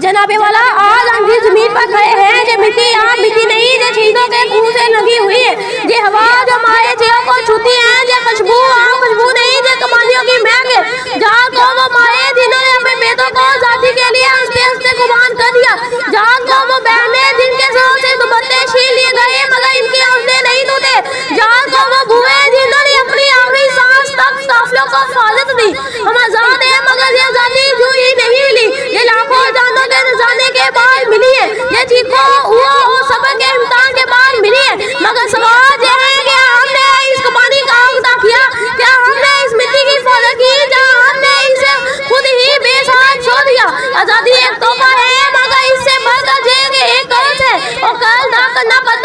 जनाबे वाला आज हम जिस जमीन पर खड़े हैं ये मिट्टी आम मिट्टी नहीं, ये शहीदों के खून से लगी हुई है। ये हवा जो हमारे जियों को छूती है, ये खुशबू आम खुशबू नहीं, ये कमानियों की महक है। जहाँ को वो माए जिन्होंने अपने बेटों को आजादी के लिए हंसते हंसते कुर्बान कर दिया। जहाँ को वो बहने जिनके सरों से दुपट्टे छीन लिए गए मगर इनके हौसले नहीं टूटे। जहाँ को वो बुए जिन्होंने अपनी आखिरी सांस तक काफिलों को हिफाजत दी। हम आजाद है मगर ये आजादी यूं ही नहीं मिली, ये लाखों जानों के जाने के बाद मिली है। ये चीखों हुआ और सबर के इम्तिहान के बाद मिली है। मगर सवाल ये है कि हमने इस कुर्बानी का अदा किया, क्या हमने इस मिट्टी की हिफाजत की, जहाँ हमने इसे खुद ही बेसहारा छोड़ दिया। आजादी एक तोहफा है मगर इससे बढ़कर एक कर्ज है और कर्ज ना करना पड़ता